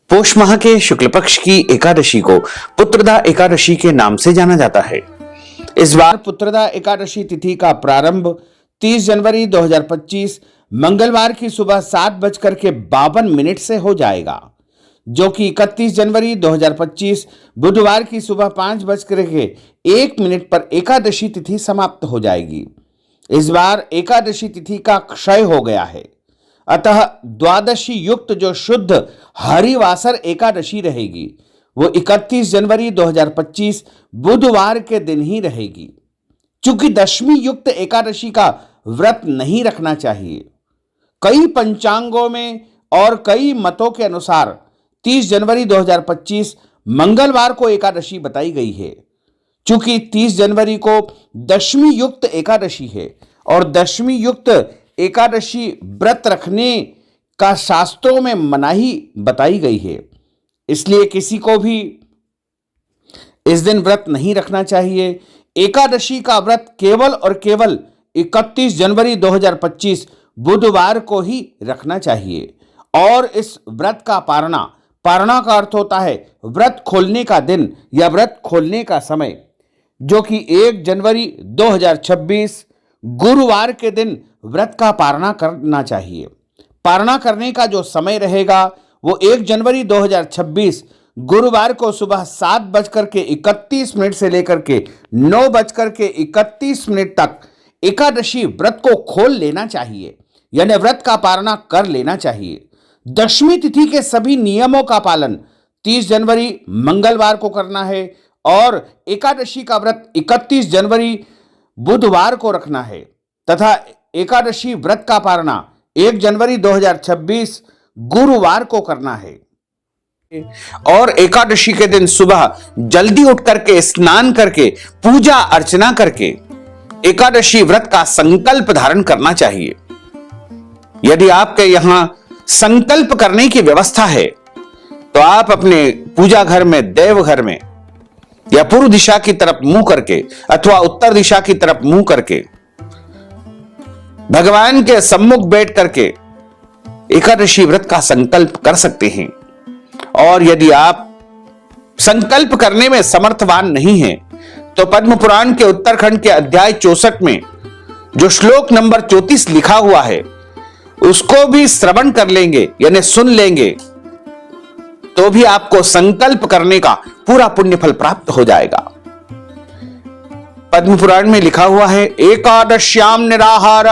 पोष माह के शुक्ल पक्ष की एकादशी को पुत्रदा एकादशी के नाम से जाना जाता है। इस बार पुत्रदा एकादशी तिथि का प्रारंभ 30 जनवरी 2025 मंगलवार की सुबह 7:52 से हो जाएगा, जो कि 31 जनवरी 2025 बुधवार की सुबह 5:01 पर एकादशी तिथि समाप्त हो जाएगी। इस बार एकादशी तिथि का क्षय हो गया है, अतः द्वादशी युक्त जो शुद्ध हरिवासर एकादशी रहेगी वो 31 जनवरी 2025 बुधवार के दिन ही रहेगी। चूंकि दशमी युक्त एकादशी का व्रत नहीं रखना चाहिए, कई पंचांगों में और कई मतों के अनुसार 30 जनवरी 2025 मंगलवार को एकादशी बताई गई है। चूंकि 30 जनवरी को दशमी युक्त एकादशी है और दशमी युक्त एकादशी व्रत रखने का शास्त्रों में मनाही बताई गई है, इसलिए किसी को भी इस दिन व्रत नहीं रखना चाहिए। एकादशी का व्रत केवल और केवल 31 जनवरी 2025 बुधवार को ही रखना चाहिए। और इस व्रत का पारणा का अर्थ होता है व्रत खोलने का दिन या व्रत खोलने का समय, जो कि 1 जनवरी 2026 गुरुवार के दिन व्रत का पारणा करना चाहिए। पारणा करने का जो समय रहेगा वो 1 जनवरी 2026 गुरुवार को सुबह 7:31 से लेकर के 9:31 तक एकादशी व्रत को खोल लेना चाहिए, यानी व्रत का पारणा कर लेना चाहिए। दशमी तिथि के सभी नियमों का पालन 30 जनवरी मंगलवार को करना है और एकादशी का व्रत 31 जनवरी बुधवार को रखना है तथा एकादशी व्रत का पारणा 1 जनवरी 2026 गुरुवार को करना है। और एकादशी के दिन सुबह जल्दी उठ करके स्नान करके पूजा अर्चना करके एकादशी व्रत का संकल्प धारण करना चाहिए। यदि आपके यहां संकल्प करने की व्यवस्था है तो आप अपने पूजा घर में, देवघर में या पूर्व दिशा की तरफ मुंह करके अथवा उत्तर दिशा की तरफ मुंह करके भगवान के सम्मुख बैठ करके एकादशी व्रत का संकल्प कर सकते हैं। और यदि आप संकल्प करने में समर्थवान नहीं हैं तो पद्म पुराण के उत्तरखंड के अध्याय 64 में जो श्लोक नंबर 34 लिखा हुआ है उसको भी श्रवण कर लेंगे, यानी सुन लेंगे, तो भी आपको संकल्प करने का पूरा पुण्य फल प्राप्त हो जाएगा। पद्म पुराण में लिखा हुआ है, एकादश्याम निराहार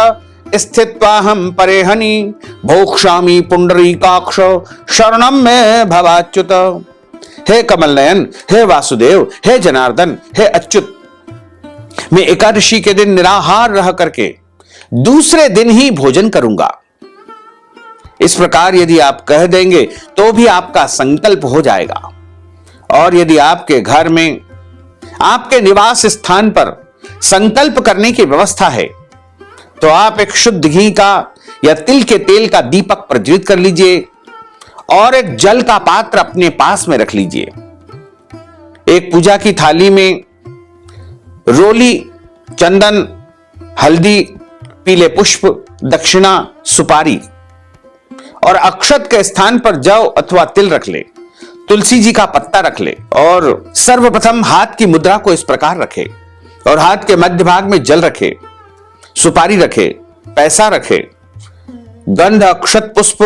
स्थित्वाहम परेहनि भोक्ष्यामि पुंडरीकाक्ष शरणम में भवाच्युत। हे कमल नयन, हे वासुदेव, हे जनार्दन, हे अच्युत, मैं एकादशी के दिन निराहार रह करके दूसरे दिन ही भोजन करूंगा। इस प्रकार यदि आप कह देंगे तो भी आपका संकल्प हो जाएगा। और यदि आपके घर में, आपके निवास स्थान पर संकल्प करने की व्यवस्था है तो आप एक शुद्ध घी का या तिल के तेल का दीपक प्रज्वलित कर लीजिए और एक जल का पात्र अपने पास में रख लीजिए। एक पूजा की थाली में रोली, चंदन, हल्दी, पीले पुष्प, दक्षिणा, सुपारी और अक्षत के स्थान पर जौ अथवा तिल रख ले, तुलसी जी का पत्ता रख ले और सर्वप्रथम हाथ की मुद्रा को इस प्रकार रखे और हाथ के मध्य भाग में जल रखे, सुपारी रखे, पैसा रखे, गंध, अक्षत, पुष्प,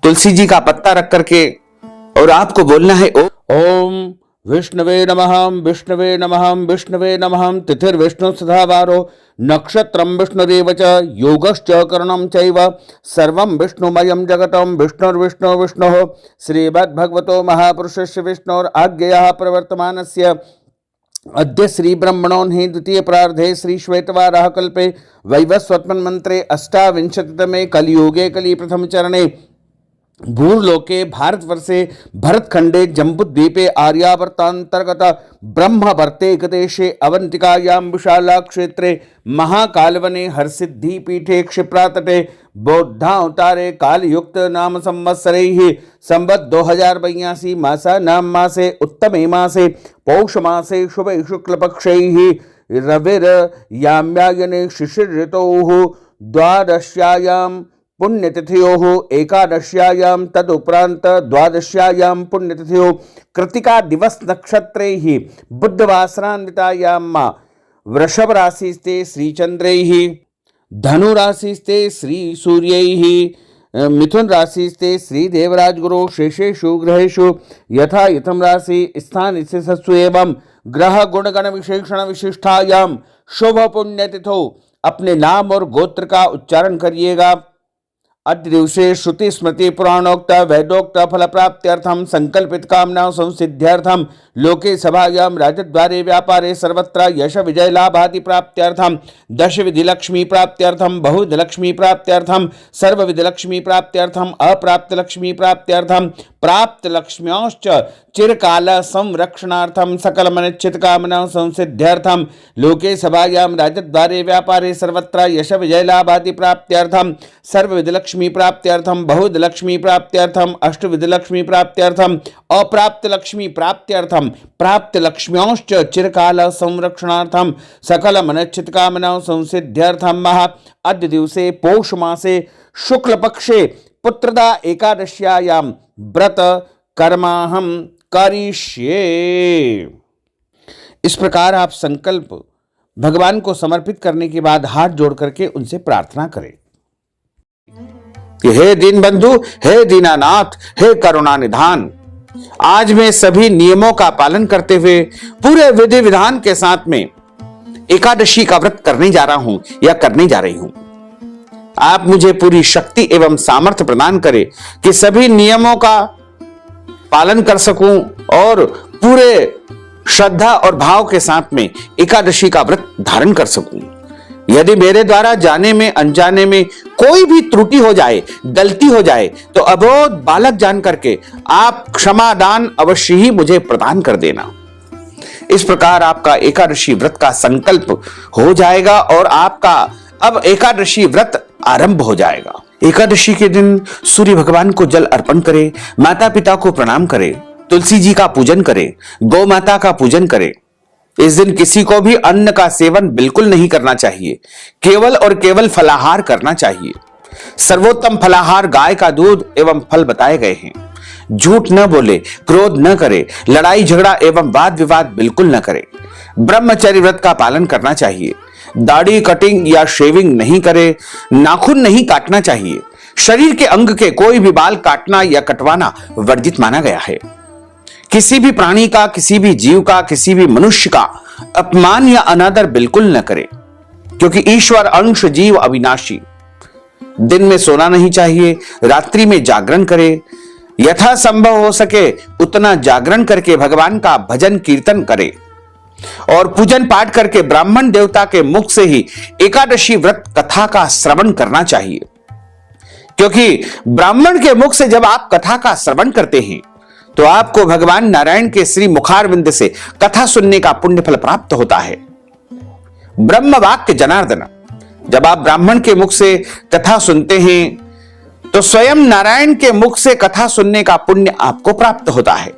तुलसी जी का पत्ता रख करके और आपको बोलना है ओम विष्णवे नमः, विष्णवे नमः, विष्णवे नमः। तिथिर्विष्णु सदा वारो नक्षत्रम विष्णुरेव च योगश्च करणं चैव सर्वं विष्णुमयं जगतं विष्णुर्विष्णु विष्णुः। श्रीमद्भगवतो महापुरुषस्य विष्णोर् आज्ञया प्रवर्तमानस्य अद्य श्री ब्रह्मणोन्हि द्वितीय प्रार्धे श्री श्वेतवाराह कल्पे वैवस्वत्मन् मंत्रे अष्टाविंशतितमे कलियुगे कलि प्रथम चरणे भूर्लोके भारतवर्षे भरतखंडे जम्बूद्वीपे आर्यावर्तांतर्गत ब्रह्मवर्ते गदेशे अवंतिकायां विशाला क्षेत्रे महाकालवने हरसिद्धि क्षिप्रातटे बौद्धावतारे कालयुक्त नाम संवत्सरैः संवत् 2082 मासा नाम मासे उत्तमे मासे पौष मासे शुभे शुक्लपक्षैः रविर्याम्यायने शिशिर ऋतोः द्वादश्यायां पुण्यतिथयोः एकादश्यायां तदुपरांत द्वादश्यायां पुण्यतिथयोः कृतिका दिवस नक्षत्रैः बुद्धवासरान्वितायां वृषभ राशिस्ते श्रीचंद्रैः, धनु राशिस्ते श्री सूर्यैः, मिथुन राशिस्ते श्री देवराज गुरु शेषेषु ग्रहेषु यथा यथम राशि स्थान स्थितस्सु एवं ग्रह गुणगण विशेषण विशिष्टायां शुभ पुण्यतिथौ अपने नाम और गोत्र का उच्चारण करिएगा। अद्य दिवसे श्रुति स्मृति पुराणोक्त वैदोक्त फल प्राप्त्यर्थम संकल्पित कामना संसिद्ध्यर्थम लोके सभायां राजद्वारे व्यापारे सर्वत्र यश विजय लाभादि प्राप्त्यर्थम दश विधि लक्ष्मी प्राप्त्यर्थम बहुविध लक्ष्मी प्राप्त्यर्थम सर्व विधि लक्ष्मी प्राप्त्यर्थम अप्राप्त लक्ष्मी प्राप्त्यर्थम प्राप्त लक्ष्म्योश्च चिरकाल संरक्षणार्थम सकल मनिच्छित कामना संसिद्ध्यर्थम लोके सभायां राजद्वारे व्यापारे सर्वत्र यश विजय लाभादि प्राप्त्यर्थम सर्वविध लक्ष्मी प्राप्त्यर्थम बहुविध लक्ष्मी प्राप्त्यर्थम अष्टविध लक्ष्मी प्राप्त्यर्थम अप्राप्त लक्ष्मी प्राप्त्यर्थम प्राप्त लक्ष्म्योश्च चिरकाल संरक्षणार्थम सकल मनिच्छित कामना संसिद्ध्यर्थम अद्य दिवसे पौष मासे शुक्ल पक्षे पुत्रदा एकादश्यायां व्रत कर्माहम करिष्ये। इस प्रकार आप संकल्प भगवान को समर्पित करने के बाद हाथ जोड़ करके उनसे प्रार्थना करें कि हे दीन बंधु, हे दीनानाथ, हे करुणा निधान, आज मैं सभी नियमों का पालन करते हुए पूरे विधि विधान के साथ में एकादशी का व्रत करने जा रहा हूं या करने जा रही हूं। आप मुझे पूरी शक्ति एवं सामर्थ्य प्रदान करें कि सभी नियमों का पालन कर सकूं और पूरे श्रद्धा और भाव के साथ में एकादशी का व्रत धारण कर सकूं। यदि मेरे द्वारा जाने में अनजाने में कोई भी त्रुटि हो जाए, गलती हो जाए, तो अबोध बालक जान करके आप क्षमादान अवश्य ही मुझे प्रदान कर देना। इस प्रकार आपका एकादशी व्रत का संकल्प हो जाएगा और आपका अब एकादशी व्रत आरंभ हो जाएगा। एकादशी के दिन सूर्य भगवान को जल अर्पण करें, माता पिता को प्रणाम करें, तुलसी जी का पूजन करें, गौ माता का पूजन करें। इस दिन किसी को भी अन्न का सेवन बिल्कुल नहीं करना चाहिए, केवल और केवल फलाहार करना चाहिए। सर्वोत्तम फलाहार गाय का दूध एवं फल बताए गए हैं। झूठ न बोले, क्रोध न करे, लड़ाई झगड़ा एवं वाद विवाद बिल्कुल न करे। ब्रह्मचर्य व्रत का पालन करना चाहिए। दाढ़ी कटिंग या शेविंग नहीं करे, नाखून नहीं काटना चाहिए। शरीर के अंग के कोई भी बाल काटना या कटवाना वर्जित माना गया है। किसी भी प्राणी का, किसी भी जीव का, किसी भी मनुष्य का अपमान या अनादर बिल्कुल न करे, क्योंकि ईश्वर अंश जीव अविनाशी। दिन में सोना नहीं चाहिए, रात्रि में जागरण करे। यथा संभव हो सके उतना जागरण करके भगवान का भजन कीर्तन करे और पूजन पाठ करके ब्राह्मण देवता के मुख से ही एकादशी व्रत कथा का श्रवण करना चाहिए, क्योंकि ब्राह्मण के मुख से जब आप कथा का श्रवण करते हैं तो आपको भगवान नारायण के श्री मुखारविंद से कथा सुनने का पुण्य फल प्राप्त होता है। ब्रह्म वाक्य जनार्दन, जब आप ब्राह्मण के मुख से कथा सुनते हैं तो स्वयं नारायण के मुख से कथा सुनने का पुण्य आपको प्राप्त होता है।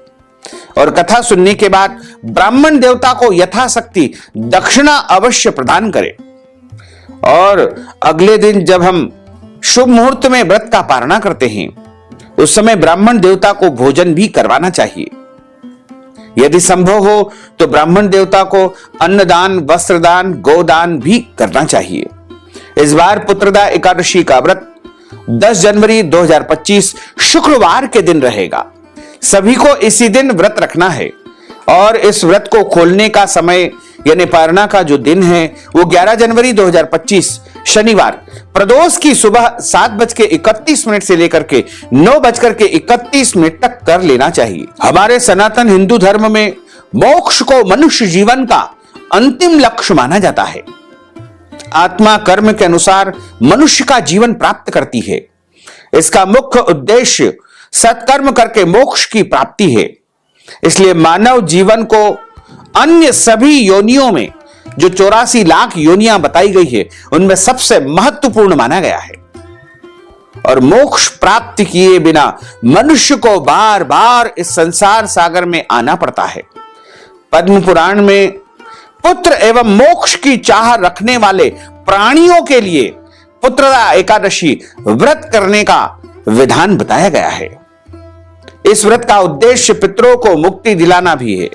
और कथा सुनने के बाद ब्राह्मण देवता को यथाशक्ति दक्षिणा अवश्य प्रदान करें। और अगले दिन जब हम शुभ मुहूर्त में व्रत का पारणा करते हैं उस समय ब्राह्मण देवता को भोजन भी करवाना चाहिए। यदि संभव हो तो ब्राह्मण देवता को अन्नदान, वस्त्रदान, गोदान भी करना चाहिए। इस बार पुत्रदा एकादशी का व्रत 10 जनवरी 2025 शुक्रवार के दिन रहेगा। सभी को इसी दिन व्रत रखना है और इस व्रत को खोलने का समय यानी पारणा का जो दिन है वो 11 जनवरी 2025 शनिवार प्रदोष की सुबह 7:31 से लेकर के 9:31 तक कर लेना चाहिए। हमारे सनातन हिंदू धर्म में मोक्ष को मनुष्य जीवन का अंतिम लक्ष्य माना जाता है। आत्मा कर्म के अनुसार मनुष्य का जीवन प्राप्त करती है। इसका मुख्य उद्देश्य सत्कर्म करके मोक्ष की प्राप्ति है। इसलिए मानव जीवन को अन्य सभी योनियों में जो 84 लाख योनियां बताई गई है उनमें सबसे महत्वपूर्ण माना गया है। और मोक्ष प्राप्ति किए बिना मनुष्य को बार बार इस संसार सागर में आना पड़ता है। पद्म पुराण में पुत्र एवं मोक्ष की चाह रखने वाले प्राणियों के लिए पुत्रदा एकादशी व्रत करने का विधान बताया गया है। इस व्रत का उद्देश्य पितरों को मुक्ति दिलाना भी है।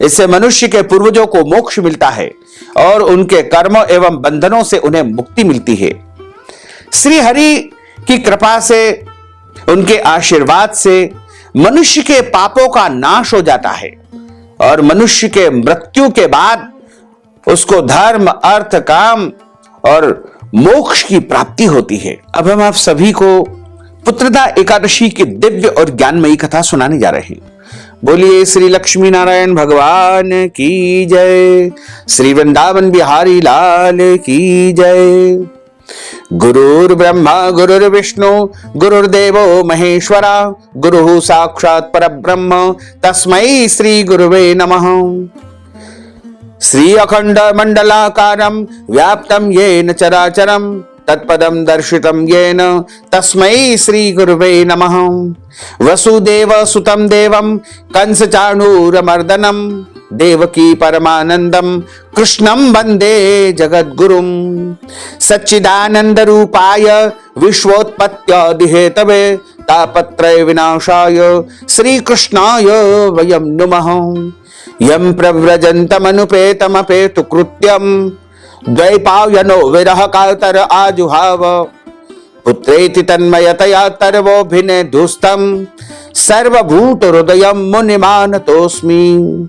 इससे मनुष्य के पूर्वजों को मोक्ष मिलता है और उनके कर्म एवं बंधनों से उन्हें मुक्ति मिलती है। श्री हरि की कृपा से, उनके आशीर्वाद से मनुष्य के पापों का नाश हो जाता है और मनुष्य के मृत्यु के बाद उसको धर्म, अर्थ, काम और मोक्ष की प्राप्ति होती है। अब हम आप सभी को पुत्रदा एकादशी की दिव्य और ज्ञानमयी कथा सुनाने जा रहे हैं। बोलिए श्री लक्ष्मी नारायण भगवान की जय, श्री वृंदावन बिहारी लाल की जय। गुरुर् ब्रह्मा गुरुर्विष्णु गुरुर्देवो महेश्वरा, गुरुः साक्षात् परब्रह्म तस्मै श्री गुरुवे नमः। श्री अखंड मंडलाकारं व्याप्तं येन चराचरं तत्पदं दर्शितं येन तस्मै श्री गुरुवे नमः। वसुदेव सुतं देवं कंस चाणूरमर्दनं, देवकी परमानंदं कृष्णं वंदे जगद्गुरुं। सच्चिदानंद रूपाय विश्वोत्पत्त्यादिहेतवे तापत्रय विनाशाय श्री कृष्णाय वयं नुमः। यं प्रव्रजन्तमनुपेतमपेतु कृत्यं, द्वैपायनो विरह कातर आजुहाव। पुत्रेति तन्मयतया तर्वोऽभिनेदुस्तं, सर्वभूत हृदयं मुनिमानतोऽस्मि।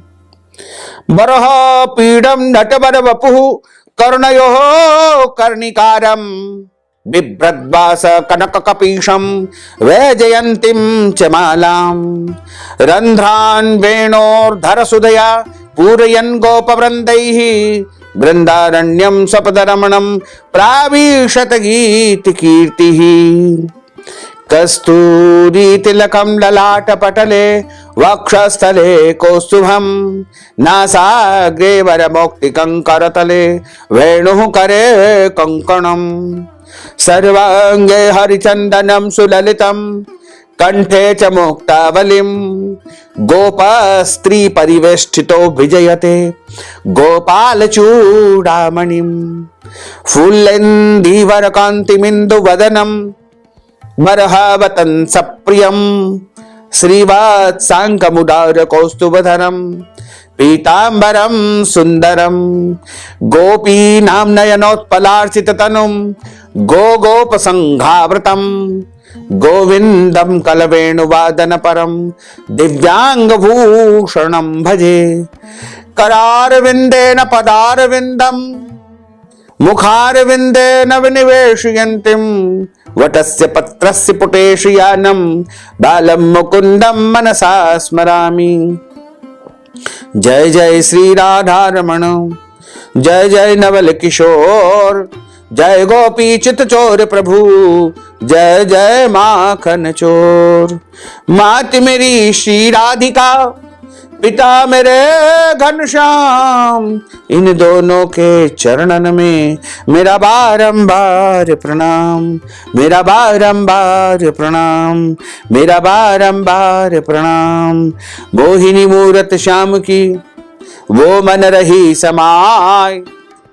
बरह पीडं नटवर वपुः कर्णयोः कर्णिकारं, बिभ्रद्वास कनककपीशं वैजयन्तीं च मालां। रन्ध्रान् वेणोर्धरसुधया पूरयन् गोपवृन्दैः, बृन्दारण्यं सपदरमणं प्राविशत गीतिकीर्तिः। कस्तूरीतिलकं ललाटपटले वक्षस्थले कौस्तुभं, नासाग्रे वरमौक्तिकं करतले वेणुः करे कङ्कणं। सर्वाङ्गे हरिचन्दनं सुललितं, कंठे च मुक्तावलिं, गोपस्त्री परिवेष्टितो विजयते गोपालचूडामणिं। फुल्लेन्दीवरकान्तिमिन्दुवदनं मरहावतं सप्रियं, श्रीवत्साङ्कमुदारकौस्तुभधरं पीताम्बरं सुन्दरं। गोपीनां नयनोत्पलार्चिततनुं गोगोपसङ्घावृतं, गोविन्दं कलवेणुवादनपरं दिव्याङ्गभूषणं भजे। करारविन्देन पदारविन्दं, मुखारविन्देन विनिवेशयन्तीं, वटस्य पत्रस्य पुटेषु यानं बालं मुकुन्दं मनसा स्मरामि। जय जय श्री राधारमण, जय जय नवल किशोर, जय गोपी चित चोर प्रभु, जय जय माखन चोर। मात मेरी श्री राधिका, पिता मेरे घनश्याम, इन दोनों के चरणन में मेरा बारंबार प्रणाम, मेरा बारंबार प्रणाम, मेरा बारंबार प्रणाम। मोहिनी मूरत श्याम की वो मन रही समाय,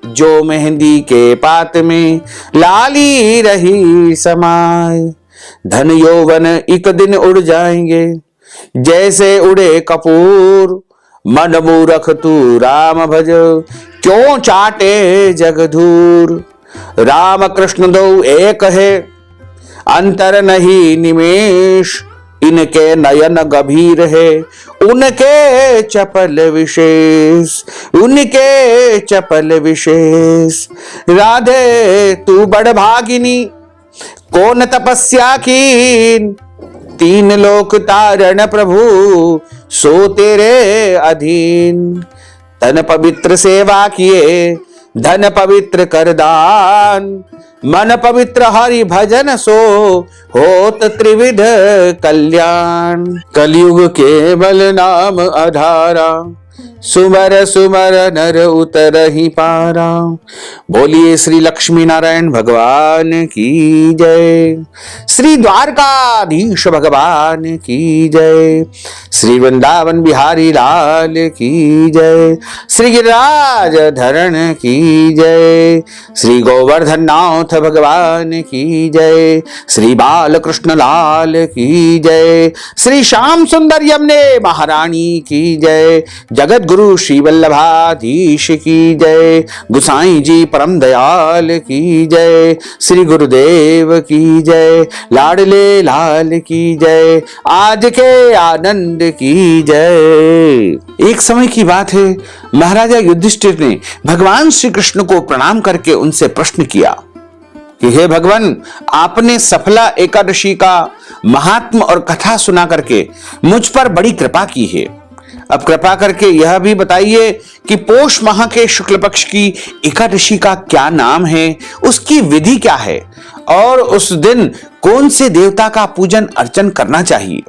जो मेहंदी के पात में लाली रही समाय। धन यौवन एक दिन उड़ जाएंगे जैसे उड़े कपूर, मन मूरख तू राम भज क्यों चाटे जगधूर। राम कृष्ण दो एक है अंतर नहीं निमेष, इनके नयन गंभीर है उनके चपल विशेष, उनके चपल विशेष। राधे तू बड़ भागिनी कौन तपस्या की, तीन लोक तारण प्रभु सो तेरे अधीन। तन पवित्र सेवा किए धन पवित्र कर दान, मन पवित्र हरि भजन सो होत त्रिविध कल्याण। कलयुग केवल नाम आधारा, सुमर सुमर नर उतरहि पारा। बोलिए श्री लक्ष्मी नारायण भगवान की जय। श्री द्वारकाधीश भगवान की जय। श्री वृंदावन बिहारी लाल की जय। श्री गिरिराज धरण की जय। श्री गोवर्धन नाथ भगवान की जय। श्री बालकृष्ण लाल की जय। श्री श्याम सुंदर यमुने महारानी की जय। जगत गुरु श्री वल्लभाधीश की जय। गुसाई जी परम दयाल की जय। श्री गुरुदेव की जय। लाडले लाल की जय। आज के आनंद की जय। एक समय की बात है, महाराजा युधिष्ठिर ने भगवान श्री कृष्ण को प्रणाम करके उनसे प्रश्न किया कि हे भगवान, आपने सफला एकादशी का महात्म और कथा सुना करके मुझ पर बड़ी कृपा की है। अब कृपा करके यह भी बताइए कि पोष माह के शुक्ल पक्ष की एकादशी का क्या नाम है, उसकी विधि क्या है और उस दिन कौन से देवता का पूजन अर्चन करना चाहिए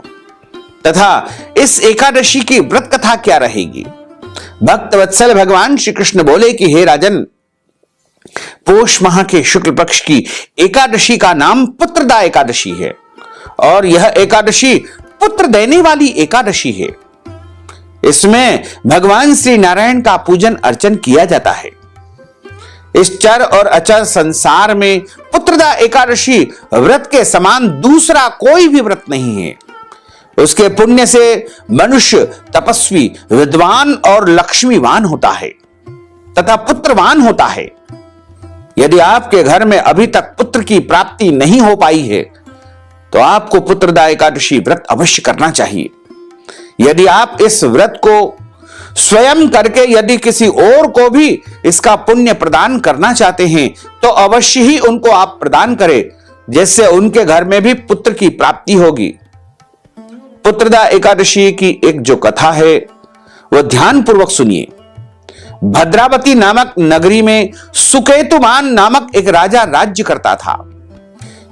तथा इस एकादशी की व्रत कथा क्या रहेगी। भक्त वत्सल भगवान श्री कृष्ण बोले कि हे राजन, पोष माह के शुक्ल पक्ष की एकादशी का नाम पुत्रदा एकादशी है और यह एकादशी पुत्र देने वाली एकादशी है। इसमें भगवान श्री नारायण का पूजन अर्चन किया जाता है। इस चर और अचर संसार में पुत्रदा एकादशी व्रत के समान दूसरा कोई भी व्रत नहीं है। उसके पुण्य से मनुष्य तपस्वी, विद्वान और लक्ष्मीवान होता है तथा पुत्रवान होता है। यदि आपके घर में अभी तक पुत्र की प्राप्ति नहीं हो पाई है तो आपको पुत्रदा एकादशी व्रत अवश्य करना चाहिए। यदि आप इस व्रत को स्वयं करके यदि किसी और को भी इसका पुण्य प्रदान करना चाहते हैं तो अवश्य ही उनको आप प्रदान करें, जिससे उनके घर में भी पुत्र की प्राप्ति होगी। पुत्रदा एकादशी की एक जो कथा है वह ध्यान पूर्वक सुनिए। भद्रावती नामक नगरी में सुकेतुमान नामक एक राजा राज्य करता था।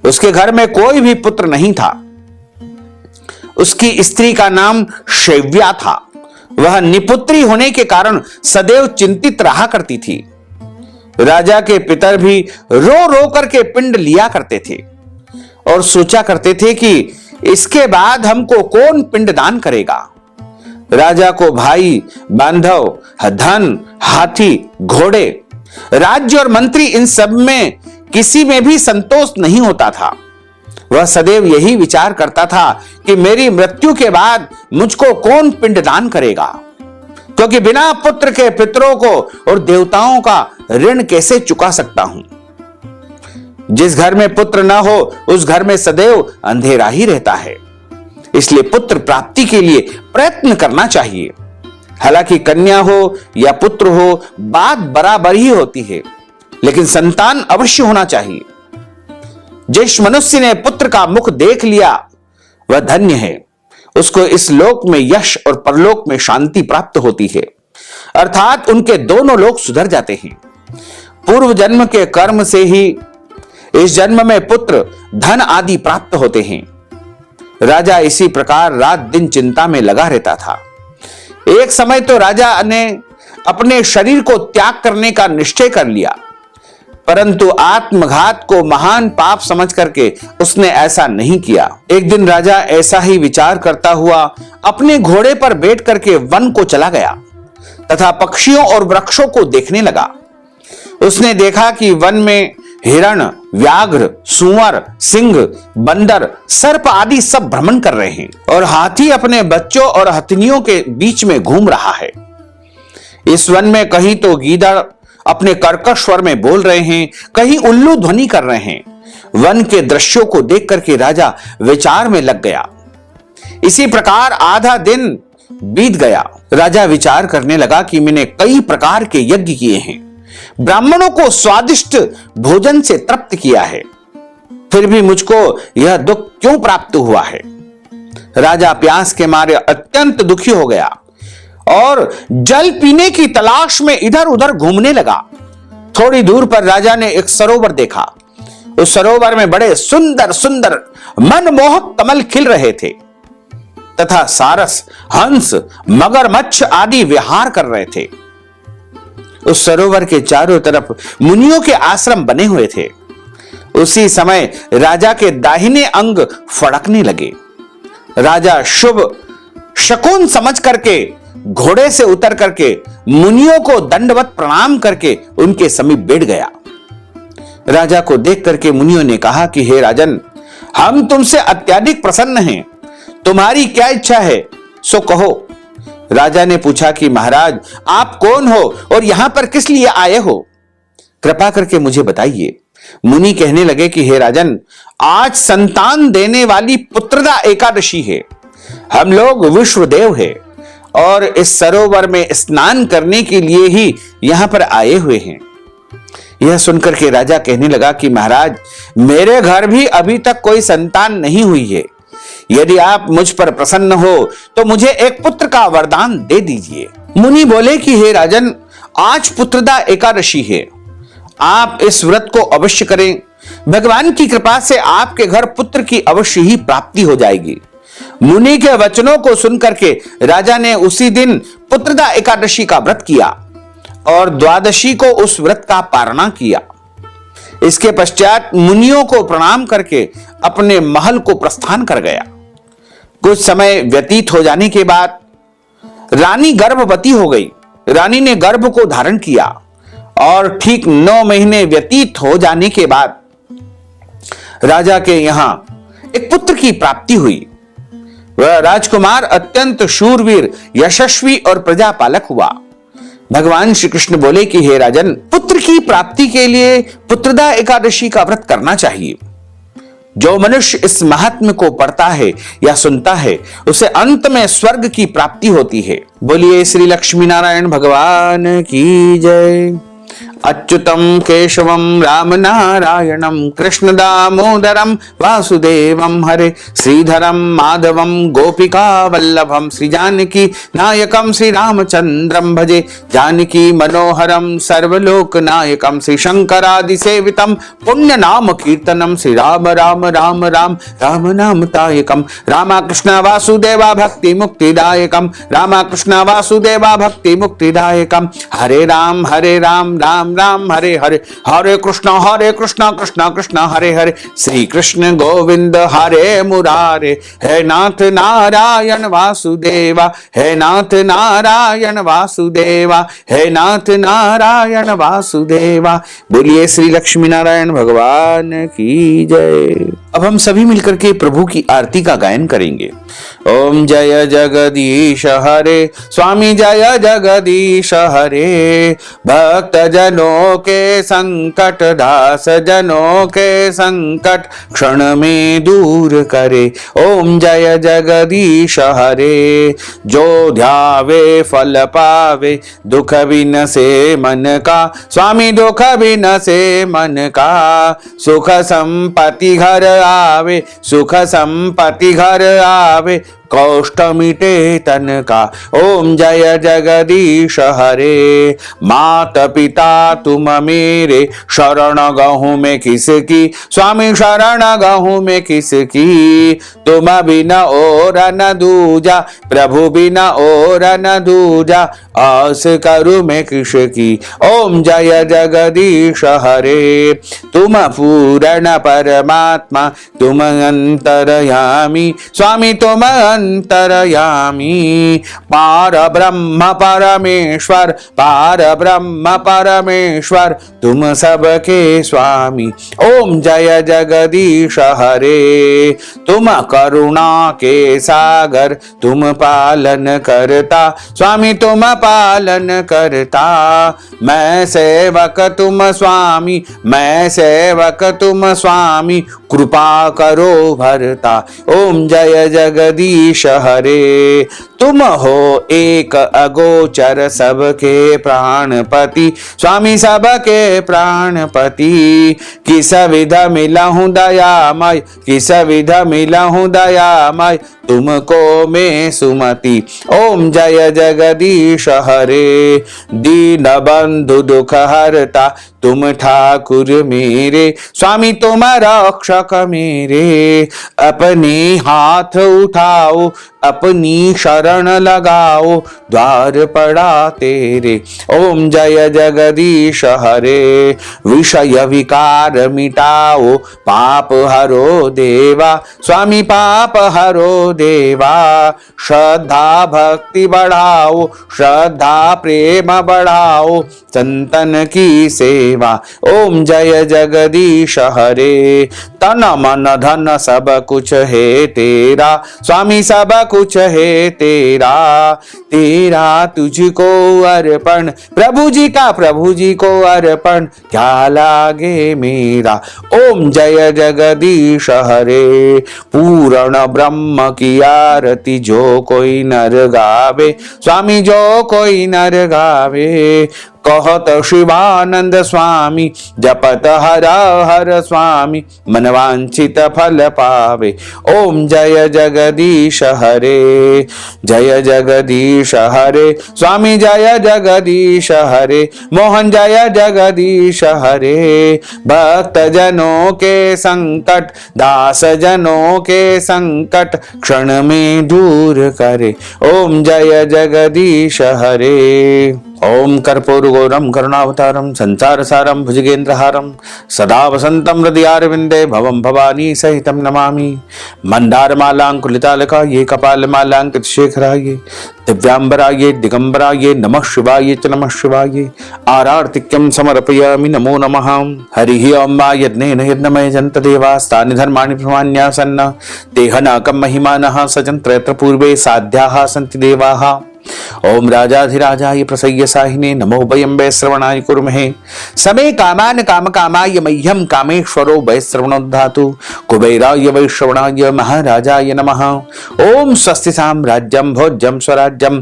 उसके घर में कोई भी पुत्र नहीं था। उसकी स्त्री का नाम शैव्या था। वह निपुत्री होने के कारण सदैव चिंतित रहा करती थी। राजा के पितर भी रो रो करके पिंड लिया करते थे और सोचा करते थे कि इसके बाद हमको कौन पिंडदान करेगा। राजा को भाई, बांधव, धन, हाथी, घोड़े, राज्य और मंत्री, इन सब में किसी में भी संतोष नहीं होता था। वह सदैव यही विचार करता था कि मेरी मृत्यु के बाद मुझको कौन पिंडदान करेगा, क्योंकि बिना पुत्र के पितरों को और देवताओं का ऋण कैसे चुका सकता हूं। जिस घर में पुत्र न हो उस घर में सदैव अंधेरा ही रहता है। इसलिए पुत्र प्राप्ति के लिए प्रयत्न करना चाहिए। हालांकि कन्या हो या पुत्र हो, बात बराबर ही होती है, लेकिन संतान अवश्य होना चाहिए। जिस मनुष्य ने पुत्र का मुख देख लिया वह धन्य है। उसको इस लोक में यश और परलोक में शांति प्राप्त होती है, अर्थात उनके दोनों लोक सुधर जाते हैं। पूर्व जन्म के कर्म से ही इस जन्म में पुत्र, धन आदि प्राप्त होते हैं। राजा इसी प्रकार रात दिन चिंता में लगा रहता था। एक समय तो राजा ने अपने शरीर को त्याग करने का निश्चय कर लिया, परंतु आत्मघात को महान पाप समझ करके उसने ऐसा नहीं किया। एक दिन राजा ऐसा ही विचार करता हुआ अपने घोड़े पर बैठ करके वन को चला गया तथा पक्षियों और वृक्षों को देखने लगा। उसने देखा कि वन में हिरण, व्याघ्र, सूअर, सिंह, बंदर, सर्प आदि सब भ्रमण कर रहे हैं और हाथी अपने बच्चों और हथनियों के बीच में घूम रहा है। इस वन में कहीं तो गीदड़ अपने कर्कश स्वर में बोल रहे हैं, कहीं उल्लू ध्वनि कर रहे हैं। वन के दृश्यों को देख करके राजा विचार में लग गया। इसी प्रकार आधा दिन बीत गया। राजा विचार करने लगा कि मैंने कई प्रकार के यज्ञ किए हैं, ब्राह्मणों को स्वादिष्ट भोजन से तृप्त किया है, फिर भी मुझको यह दुख क्यों प्राप्त हुआ है। राजा प्यास के मारे अत्यंत दुखी हो गया और जल पीने की तलाश में इधर उधर घूमने लगा। थोड़ी दूर पर राजा ने एक सरोवर देखा। उस सरोवर में बड़े सुंदर सुंदर मनमोहक कमल खिल रहे थे। तथा सारस, हंस, मगरमच्छ आदि विहार कर रहे थे। उस सरोवर के चारों तरफ मुनियों के आश्रम बने हुए थे। उसी समय राजा के दाहिने अंग फड़कने लगे। राजा शुभ शकुन समझ करके घोड़े से उतर करके मुनियों को दंडवत प्रणाम करके उनके समीप बैठ गया। राजा को देख करके मुनियों ने कहा कि हे राजन, हम तुमसे अत्यधिक प्रसन्न हैं, तुम्हारी क्या इच्छा है सो कहो। राजा ने पूछा कि महाराज, आप कौन हो और यहां पर किस लिए आए हो, कृपा करके मुझे बताइए। मुनि कहने लगे कि हे राजन, आज संतान देने वाली पुत्रदा एकादशी है। हम लोग विश्वदेव हैं और इस सरोवर में स्नान करने के लिए ही यहां पर आए हुए हैं। यह सुनकर के राजा कहने लगा कि महाराज, मेरे घर भी अभी तक कोई संतान नहीं हुई है। यदि आप मुझ पर प्रसन्न हो तो मुझे एक पुत्र का वरदान दे दीजिए। मुनि बोले कि हे राजन, आज पुत्रदा एकादशी है, आप इस व्रत को अवश्य करें। भगवान की कृपा से आपके घर पुत्र की अवश्य ही प्राप्ति हो जाएगी। मुनि के वचनों को सुनकर के राजा ने उसी दिन पुत्रदा एकादशी का व्रत किया और द्वादशी को उस व्रत का पारणा किया। इसके पश्चात मुनियों को प्रणाम करके अपने महल को प्रस्थान कर गया। कुछ समय व्यतीत हो जाने के बाद रानी गर्भवती हो गई। रानी ने गर्भ को धारण किया और ठीक 9 महीने व्यतीत हो जाने के बाद राजा के यहां एक पुत्र की प्राप्ति हुई। वह राजकुमार अत्यंत शूरवीर, यशस्वी और प्रजापालक हुआ। भगवान श्री कृष्ण बोले कि हे राजन, पुत्र की प्राप्ति के लिए पुत्रदा एकादशी का व्रत करना चाहिए। जो मनुष्य इस महात्म्य को पढ़ता है या सुनता है, उसे अंत में स्वर्ग की प्राप्ति होती है। बोलिए श्री लक्ष्मी नारायण भगवान की जय। अच्युतम केशवम राम नारायणम कृष्ण दामोदरम वासुदेवम हरे श्रीधरम माधवम गोपिका वल्लभम श्री जानकी नायकम श्री रामचंद्रम भजे जानकी मनोहरम सर्वलोक नायकम श्री शंकरादि सेवितम पुण्य नाम कीर्तनम श्री राम राम राम राम राम नाम तायकम रामकृष्ण वासुदेवा भक्ति मुक्तिदायकम रामकृष्ण वासुदेवा भक्ति मुक्तिदायकम हरे राम राम राम हरे हरे हरे कृष्ण कृष्ण कृष्ण हरे हरे श्री कृष्ण गोविंद हरे मुरारे हे नाथ नारायण वासुदेवा हे नाथ नारायण वासुदेवा हे नाथ नारायण वासुदेवा। बोलिए श्री लक्ष्मी नारायण भगवान की जय। अब हम सभी मिलकर के प्रभु की आरती का गायन करेंगे। ओम जय जगदीश हरे स्वामी जय जगदीश हरे भक्त जनों के संकट दास जनों के संकट क्षण में दूर करे। ओम जय जगदीश हरे जो ध्यावे फल पावे दुख बिन से मन का स्वामी दुख बिन से मन का सुख संपत्ति घर आवे सुख संपत्ति घर आवे कष्ट मिटे तन का। ओम जय जगदीश हरे मात पिता तुम मेरे शरण गहूं में किसकी स्वामी शरण गहूं में किसकी तुम बिना और न दूजा प्रभु बिना और न दूजा आस करूं मैं किसकी। ओम जय जगदीश हरे तुम पूर्ण परमात्मा तुम अंतर्यामी स्वामी तुम अंतर्यामी पार ब्रह्म परमेश्वर पार ब्रह्म परमेश्वर तुम सबके स्वामी। ओम जय जगदीश हरे तुम करुणा के सागर तुम पालन करता स्वामी तुम पालन करता मैं सेवक तुम स्वामी मैं सेवक तुम स्वामी कृपा करो भरता। ओम जय जगदीश हरे तुम हो एक अगोचर सबके प्राणपति स्वामी सबके प्राणपति किस विध मिलहूं दयामय किस विध मिलहूं दयामय तुमको मैं सुमति। ओम जय जगदीश हरे, दीन बंधु दुख हरता तुम ठाकुर मेरे। स्वामी तुम रक्षक मेरे, अपने हाथ उठाओ अपनी शरण लगाओ, द्वार पड़ा तेरे। ओम जय जगदीश हरे, विषय विकार मिटाओ पाप हरो देवा। स्वामी पाप हरो देवा, श्रद्धा भक्ति बढ़ाओ, श्रद्धा प्रेम बढ़ाओ, संतन की सेवा। ओम जय जगदीश हरे, तन मन धन सब कुछ है तेरा। स्वामी सब कुछ है तेरा, तेरा तुझको अर्पण। प्रभु जी को अर्पण, क्या लागे मेरा। ओम जय जगदीश हरे, पूर्ण ब्रह्म की आरती जो कोई नर गावे। स्वामी जो कोई नर गावे, कहत शिवानंद स्वामी, जपत हर हर स्वामी, मनवांछित फल पावे। ओम जय जगदीश हरे, जय जगदीश हरे। स्वामी जय जगदीश हरे, मोहन जय जगदीश हरे। भक्त जनों के संकट, दास जनों के संकट, क्षण में दूर करे। ओम जय जगदीश हरे। ओम कर्पूर गौरम करुणावतारम, संसार सारम भुजगेन्द्रहारम, सदा वसंतम हृदयारविंदे भवम भवानी सहितम नमामि। मंदार मालांकुलितालकाये, कपाल मालांकित शेखराये, दिव्यांबराये दिगंबराये, नमः शिवाय च नमः शिवाय। आरार्तिक्यं समर्पयामि नमो नमः। हरिः ओम मा यज्ञेन यज्ञमय जन्त देवास्तानि धर्माणि प्रमाण्यासन्न, तेहनाकं महिमानः सजन्त्रयत्र पूर्वे साध्याः सन्ति देवाः। ओम राजाधिराजाय प्रसय्य साहिने, नमो वयम्बे श्रवणाय कुर्महे। समे कामान काम कामाय मह्यम कामेश्वरो वैश्रवणोद्धातु, कुबेराय वैश्रवणाय महाराजाय नमः। ओम स्वस्ति साम्राज्यं भोज्यं स्वराज्यं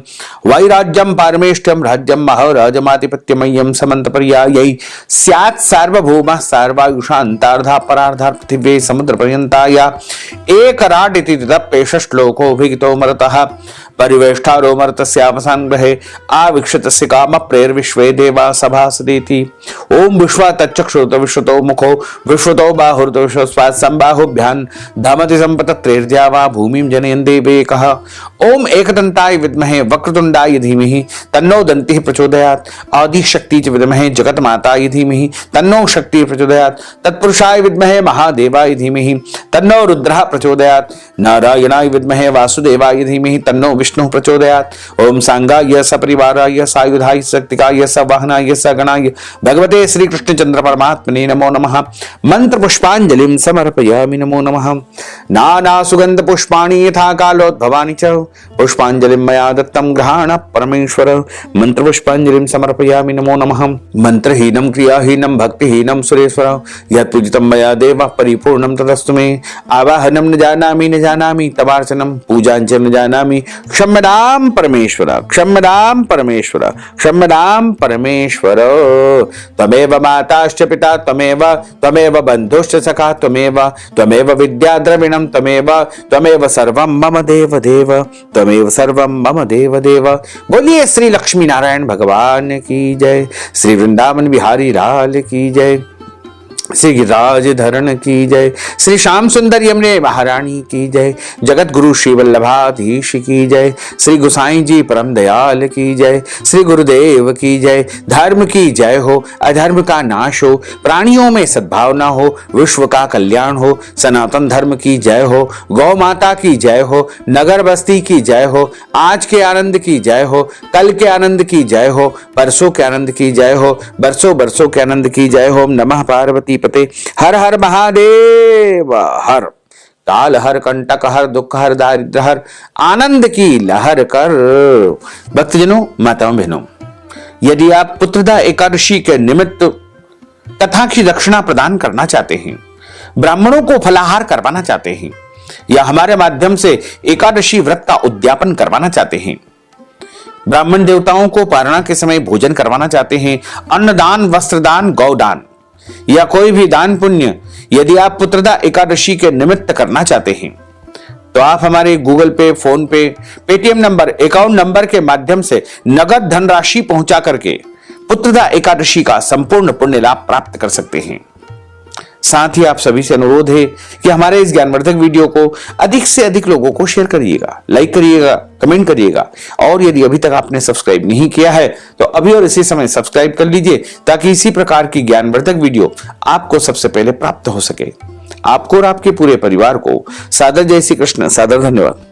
वैराज्यं पारमेष्ठ्यं राज्यं महाराजमाधिपत्यमय्यं समन्तपर्यायै स्यात् सार्वभौमः सर्वायुषान्तार्धा परार्धा पृथिव्यै समुद्रपर्यन्ताय एकराट् इति तदप्येष श्लोको विहितो मरतः परिवेष्टारो मर्तस्यावसान ग्रहे आविक्षतस्य काम प्रेर्विश्वे देवा सभासदेति। ओम विश्वा तच्चक्षुत विश्वतो मुखो विश्वतो बाहुर्तो विश्वस्वात् संबाहुभ्यान् धमति संपतत्रेर्ज्या वा भूमिं जनयन् देवैकः। ओम एकदन्ताय विद्महे वक्रतुण्डाय धीमहि तन्नो दन्तिः प्रचोदयात्। आदिशक्ति च विद्महे जगन्माताय धीमहि तन्नो शक्तिः प्रचोदयात्। तत्पुरुषाय विद्महे महादेवाय धीमहि तन्नो रुद्रः प्रचोदयात्। नारायणाय विद्महे वासुदेवाय धीमहि तन्नो विष्णु प्रचोदयात्। ओम सांगाय सपरिवाराय सायुधाय शक्तिकाय सवाहनाय सगणाय भगवते श्री कृष्ण चंद्र परमात्मने नमो नमः। मंत्र पुष्पांजलिं समर्पयामि नमो नमः। नाना सुगंध पुष्पाणि यथा कालोद्भवानि च, पुष्पांजलिं मया दत्तं गृहाण परमेश्वर। मंत्र पुष्पांजलिं समर्पयामि नमो नमः। मंत्रहीनं क्रियाहीनं भक्तिहीनं सुरेश्वर, यत्पूजितं मया देवः परिपूर्णं तदस्तु मे। आवाहनं न जानामि तवार्चनं, पूजाञ्च न जानामि क्षम्यतां परमेश्वर, क्षम्यतां परमेश्वर, क्षम्यतां परमेश्वर। त्वमेव माताश्च पिता त्वमेव बन्धुश्च सखा त्वमेव विद्या द्रविणं त्वमेव सर्वं मम देव देव, त्वमेव सर्वं मम देव देव। बोलिए श्री लक्ष्मी नारायण भगवान की जय, श्री वृंदावन बिहारी लाल की जय, श्री गिरिराज धरण की जय, श्री श्याम सुंदर यमुने महारानी की जय, जगत गुरु श्री वल्लभाधीश की जय, श्री गोसाई जी परम दयाल की जय, श्री गुरुदेव की जय। धर्म की जय हो, अधर्म का नाश हो, प्राणियों में सद्भावना हो, विश्व का कल्याण हो, सनातन धर्म की जय हो, गौ माता की जय हो, नगर बस्ती की जय हो, आज के आनंद की जय हो, कल के आनंद की जय हो, परसों के आनंद की जय हो, बरसों बरसों के आनंद की जय हो। नमः पार्वती पते, हर हर महादेव हर। काल हर कंटक हर दुख हर दारिद्र हर, आनंद की लहर कर। भक्तजनों माताओं बहनों, यदि आप पुत्रदा एकादशी के निमित्त कथा की दक्षिणा प्रदान करना चाहते हैं, ब्राह्मणों को फलाहार करवाना चाहते हैं, या हमारे माध्यम से एकादशी व्रत का उद्यापन करवाना चाहते हैं, ब्राह्मण देवताओं को पारणा के समय भोजन करवाना चाहते हैं, अन्नदान, वस्त्रदान, गौदान या कोई भी दान पुण्य यदि आप पुत्रदा एकादशी के निमित्त करना चाहते हैं, तो आप हमारे गूगल पे, फोन पे, पेटीएम नंबर, अकाउंट नंबर के माध्यम से नगद धनराशि पहुंचा करके पुत्रदा एकादशी का संपूर्ण पुण्य लाभ प्राप्त कर सकते हैं। साथ ही आप सभी से अनुरोध है कि हमारे इस ज्ञानवर्धक वीडियो को अधिक से अधिक लोगों को शेयर करिएगा, लाइक करिएगा, कमेंट करिएगा, और यदि अभी तक आपने सब्सक्राइब नहीं किया है तो अभी और इसी समय सब्सक्राइब कर लीजिए, ताकि इसी प्रकार की ज्ञानवर्धक वीडियो आपको सबसे पहले प्राप्त हो सके। आपको और आपके पूरे परिवार को सादर जय श्री कृष्ण, सादर धन्यवाद।